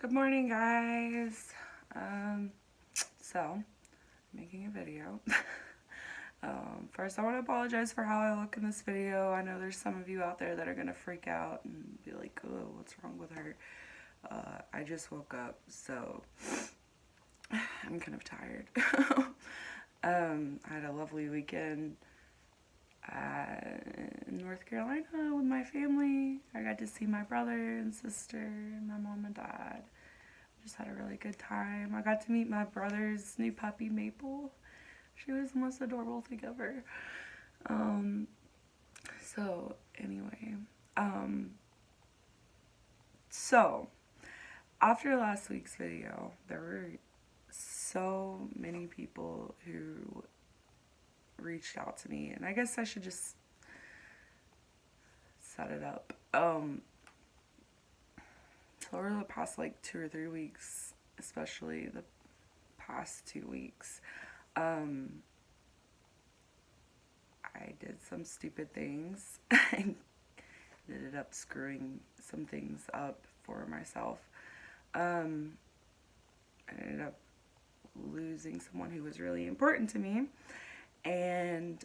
Good morning, guys. So, making a video. First, I want to apologize for how I look in this video. I know there's some of you out there that are going to freak out and be like, oh, what's wrong with her? I just woke up, so I'm kind of tired. I had a lovely weekend in North Carolina with my family. I got to see my brother and sister, and my mom and dad. Just had a really good time. I got to meet my brother's new puppy, Maple. She was the most adorable thing ever. So anyway, so after last week's video, there were so many people who reached out to me, and I guess I should just set it up. So over the past like 2 or 3 weeks, especially the past 2 weeks, I did some stupid things. I ended up screwing some things up for myself. I ended up losing someone who was really important to me, and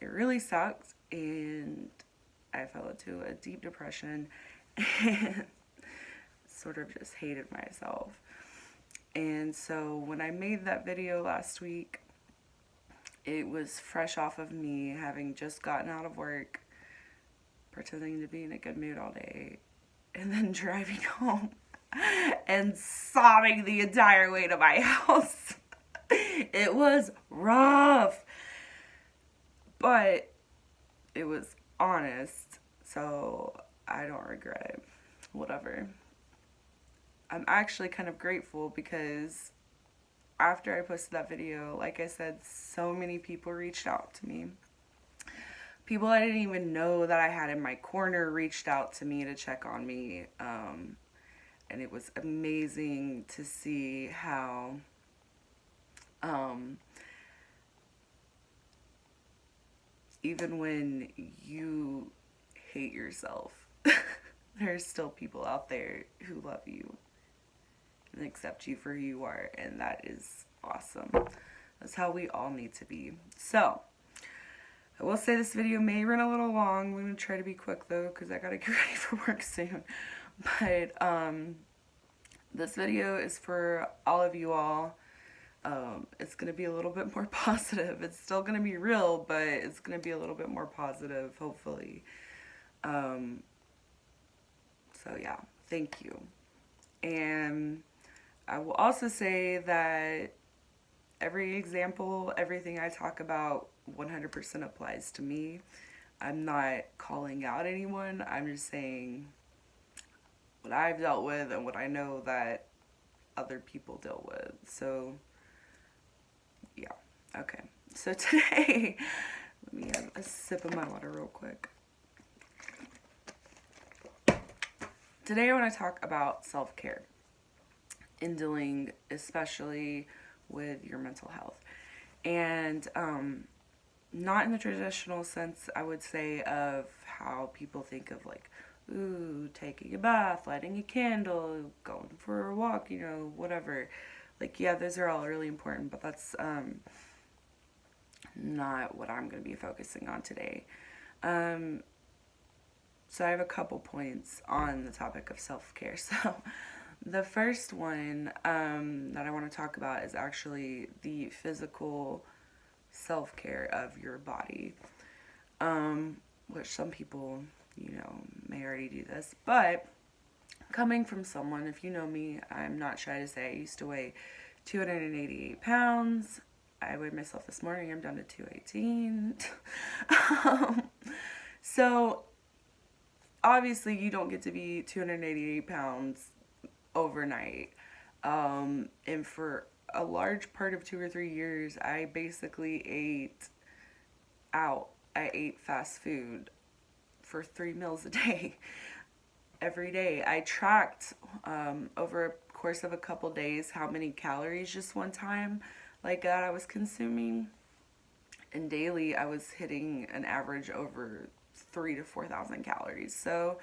it really sucked, and I fell into a deep depression and sort of just hated myself. And so when I made that video last week, it was fresh off of me having just gotten out of work, pretending to be in a good mood all day, and then driving home and sobbing the entire way to my house. It was rough, but it was honest, so I don't regret it. Whatever. I'm actually kind of grateful because after I posted that video, like I said, so many people reached out to me. People I didn't even know that I had in my corner reached out to me to check on me. And it was amazing to see how even when you hate yourself, there's still people out there who love you and accept you for who you are, and that is awesome. That's how we all need to be. So, I will say this video may run a little long. I'm going to try to be quick though, because I gotta get ready for work soon. But, this video is for all of you all. It's going to be a little bit more positive. It's still going to be real, but it's going to be a little bit more positive, hopefully. So yeah, thank you. And I will also say that every example, everything I talk about 100% applies to me. I'm not calling out anyone. I'm just saying what I've dealt with and what I know that other people deal with. So yeah, okay. So today, let me have a sip of my water real quick. Today I want to talk about self-care in dealing especially with your mental health. And not in the traditional sense, I would say, of how people think of like, ooh, taking a bath, lighting a candle, going for a walk, you know, whatever. Like, yeah, those are all really important, but that's not what I'm going to be focusing on today. So I have a couple points on the topic of self-care. So the first one that I want to talk about is actually the physical self-care of your body, which some people, you know, may already do this, but coming from someone, if you know me, I'm not shy to say I used to weigh 288 pounds. I weighed myself this morning, I'm down to 218. So obviously you don't get to be 288 pounds overnight. And for a large part of 2 or 3 years, I basically ate out. I ate fast food for 3 meals a day. Every day. I tracked over a course of a couple days how many calories just one time like that I was consuming. And daily I was hitting an average over 3,000 to 4,000 calories. So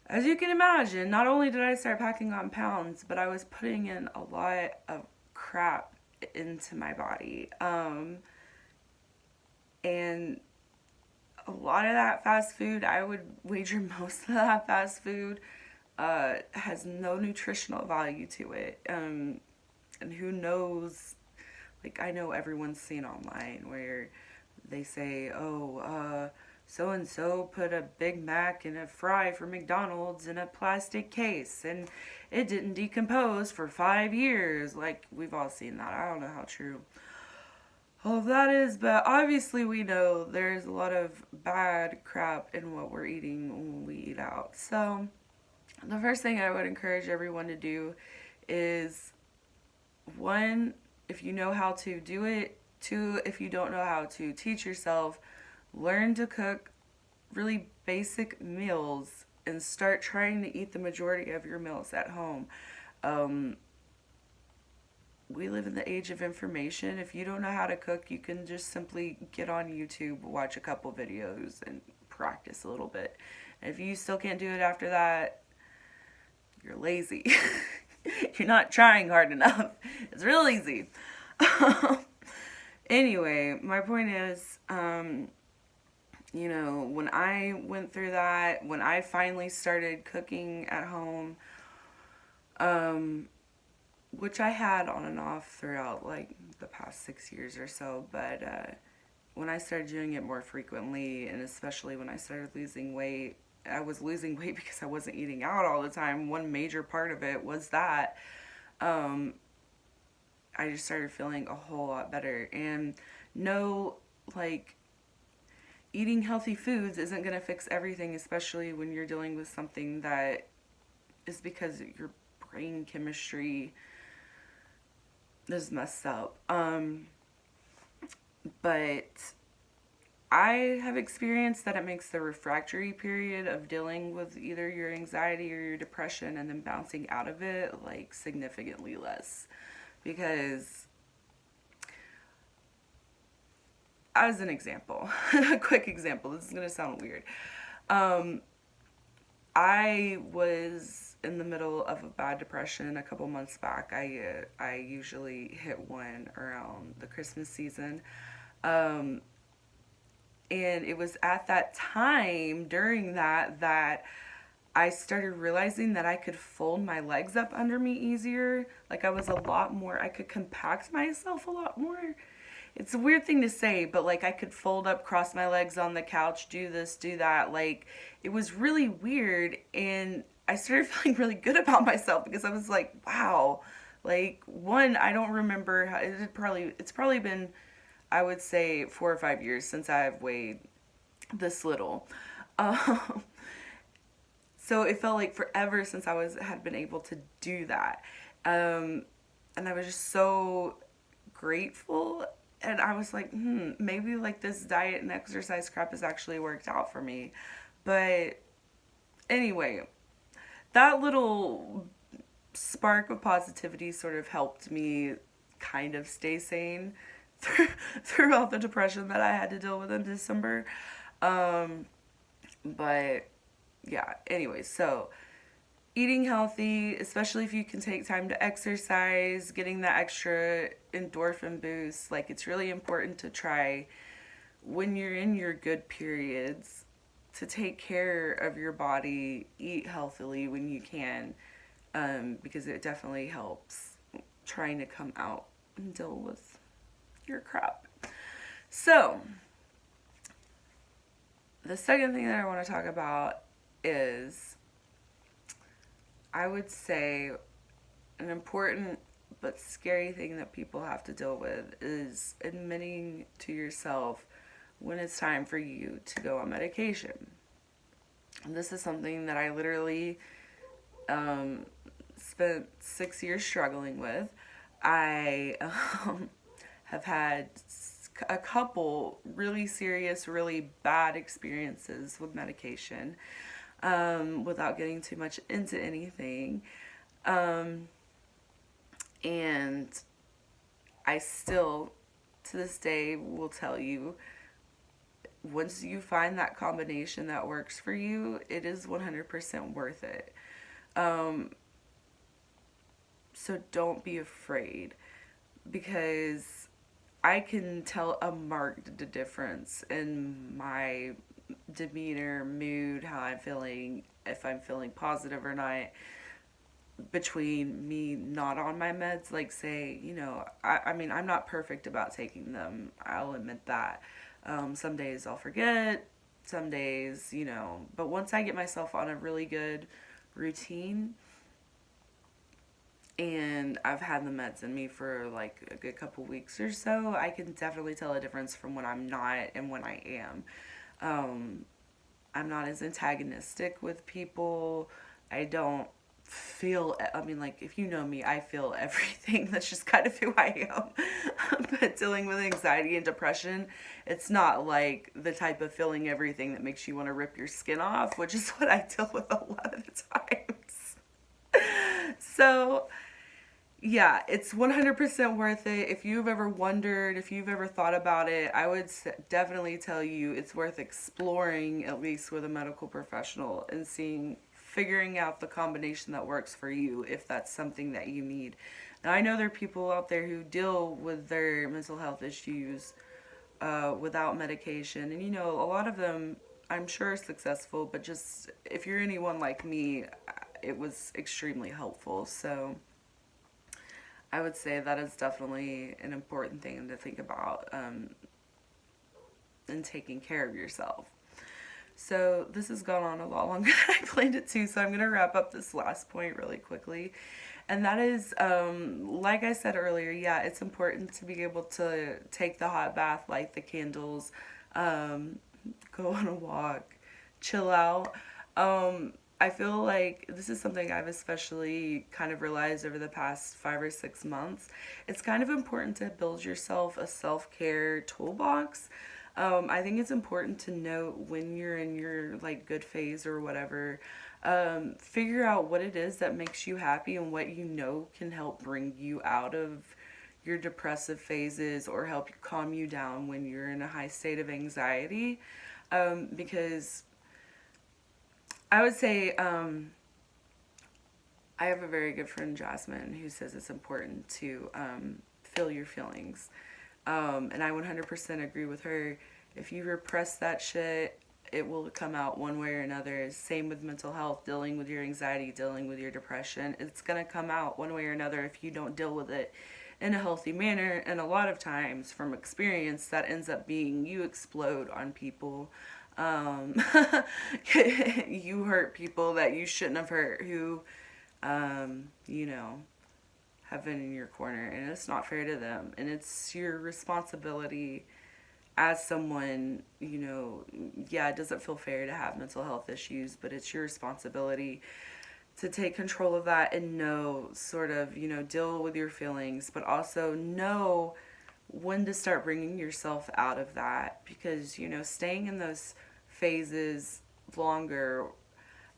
as you can imagine, not only did I start packing on pounds, but I was putting in a lot of crap into my body. And a lot of that fast food, I would wager most of that fast food has no nutritional value to it. And who knows, like, I know everyone's seen online where they say, oh, so and so put a Big Mac and a fry from McDonald's in a plastic case and it didn't decompose for 5 years. Like, we've all seen that. I don't know how true all of that is, but obviously we know there's a lot of bad crap in what we're eating when we eat out. So, the first thing I would encourage everyone to do is, one, if you know how to do it. Two, if you don't know how to, teach yourself. Learn to cook really basic meals and start trying to eat the majority of your meals at home. Um, we live in the age of information. If you don't know how to cook, you can just simply get on YouTube, watch a couple videos, and practice a little bit. And if you still can't do it after that, you're lazy. You're not trying hard enough. It's real easy. Anyway, my point is, when I went through that, when I finally started cooking at home, which I had on and off throughout like the past 6 years or so, but when I started doing it more frequently, and especially when I started losing weight, I was losing weight because I wasn't eating out all the time. One major part of it was that I just started feeling a whole lot better. And no, like, eating healthy foods isn't going to fix everything, especially when you're dealing with something that is because your brain chemistry is messed up. But I have experienced that it makes the refractory period of dealing with either your anxiety or your depression and then bouncing out of it like significantly less. Because, as an example, a quick example, this is going to sound weird. I was in the middle of a bad depression a couple months back. I usually hit one around the Christmas season. And it was at that time, during that I started realizing that I could fold my legs up under me easier. Like, I could compact myself a lot more. It's a weird thing to say, but like, I could fold up, cross my legs on the couch, do this, do that. Like, it was really weird, and I started feeling really good about myself because I was like, wow. Like, one, I don't remember how it's probably been, I would say, 4 or 5 years since I've weighed this little. Um, so it felt like forever since had been able to do that. And I was just so grateful. And I was like, maybe like this diet and exercise crap has actually worked out for me. But anyway, that little spark of positivity sort of helped me kind of stay sane throughout the depression that I had to deal with in December. But yeah, anyway, so eating healthy, especially if you can take time to exercise, getting that extra endorphin boost, like, it's really important to try when you're in your good periods to take care of your body, eat healthily when you can, because it definitely helps trying to come out and deal with your crap. So, the second thing that I want to talk about is, I would say, an important but scary thing that people have to deal with is admitting to yourself when it's time for you to go on medication. And this is something that I literally spent 6 years struggling with. I have had a couple really serious, really bad experiences with medication, without getting too much into anything. And I still, to this day, will tell you, once you find that combination that works for you, it is 100% worth it. Um, so don't be afraid, because I can tell a marked difference in my demeanor, mood, how I'm feeling, if I'm feeling positive or not, between me not on my meds. Like, say, I mean, I'm not perfect about taking them. I'll admit that. Some days I'll forget, some days, but once I get myself on a really good routine, and I've had the meds in me for like a good couple weeks or so, I can definitely tell a difference from when I'm not and when I am. Um, I'm not as antagonistic with people. I don't feel, I mean, like, if you know me, I feel everything. That's just kind of who I am. But dealing with anxiety and depression, it's not like the type of feeling everything that makes you want to rip your skin off, which is what I deal with a lot of the times. So, yeah, it's 100% worth it. If you've ever wondered, if you've ever thought about it, I would definitely tell you it's worth exploring, at least with a medical professional, and figuring out the combination that works for you, if that's something that you need. Now, I know there are people out there who deal with their mental health issues without medication, and a lot of them, I'm sure, are successful, but just if you're anyone like me, it was extremely helpful. So I would say that is definitely an important thing to think about in taking care of yourself. So this has gone on a lot longer than I planned it to, so I'm going to wrap up this last point really quickly. And that is, like I said earlier, yeah, it's important to be able to take the hot bath, light the candles, go on a walk, chill out. I feel like this is something I've especially kind of realized over the past 5 or 6 months. It's kind of important to build yourself a self-care toolbox. I think it's important to note when you're in your like good phase or whatever. Figure out what it is that makes you happy and what can help bring you out of your depressive phases or help calm you down when you're in a high state of anxiety. Because I would say I have a very good friend, Jasmine, who says it's important to feel your feelings. And I 100% agree with her. If you repress that shit, it will come out one way or another. Same with mental health, dealing with your anxiety, dealing with your depression. It's going to come out one way or another if you don't deal with it in a healthy manner. And a lot of times, from experience, that ends up being you explode on people. You hurt people that you shouldn't have hurt, who, you know, have been in your corner, and it's not fair to them. And it's your responsibility as someone, yeah, it doesn't feel fair to have mental health issues, but it's your responsibility to take control of that and know, sort of, deal with your feelings, but also know when to start bringing yourself out of that. Because, staying in those phases longer,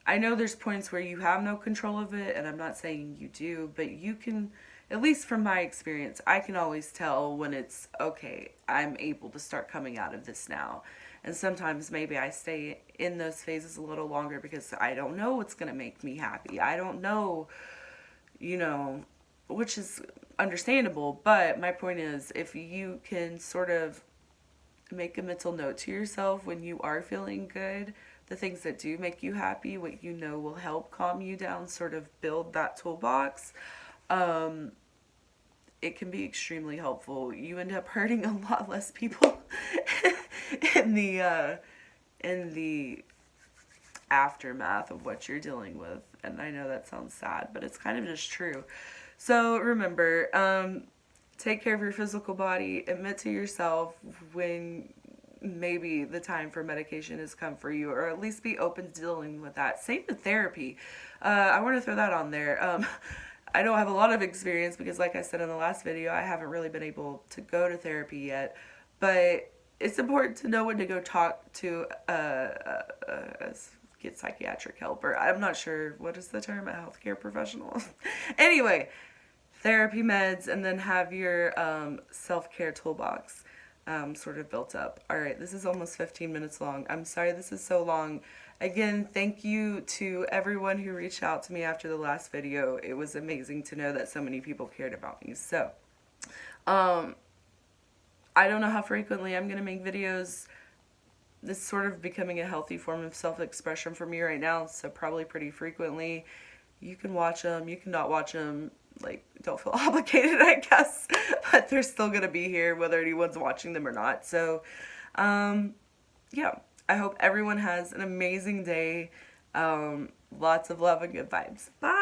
I know there's points where you have no control of it, and I'm not saying you do, but you can, at least from my experience, I can always tell when it's, okay, I'm able to start coming out of this now. And sometimes maybe I stay in those phases a little longer because I don't know what's going to make me happy. I don't know, which is understandable. But my point is, if you can sort of make a mental note to yourself when you are feeling good, the things that do make you happy, what will help calm you down, sort of build that toolbox, it can be extremely helpful. You end up hurting a lot less people in the aftermath of what you're dealing with. And I know that sounds sad, but it's kind of just true. So remember, take care of your physical body. Admit to yourself when maybe the time for medication has come for you, or at least be open to dealing with that. Same with therapy. I want to throw that on there. I don't have a lot of experience because, like I said in the last video, I haven't really been able to go to therapy yet. But it's important to know when to go talk to get psychiatric help, or I'm not sure what is the term, a healthcare professional. Anyway, therapy, meds, and then have your self-care toolbox. sort of built up. All right, this is almost 15 minutes long. I'm sorry this is so long. Again, thank you to everyone who reached out to me after the last video. It was amazing to know that so many people cared about me. So, I don't know how frequently I'm going to make videos. This is sort of becoming a healthy form of self-expression for me right now, so probably pretty frequently. You can watch them, you can not watch them, like, don't feel obligated, I guess, but they're still going to be here whether anyone's watching them or not. So, yeah, I hope everyone has an amazing day. Lots of love and good vibes. Bye!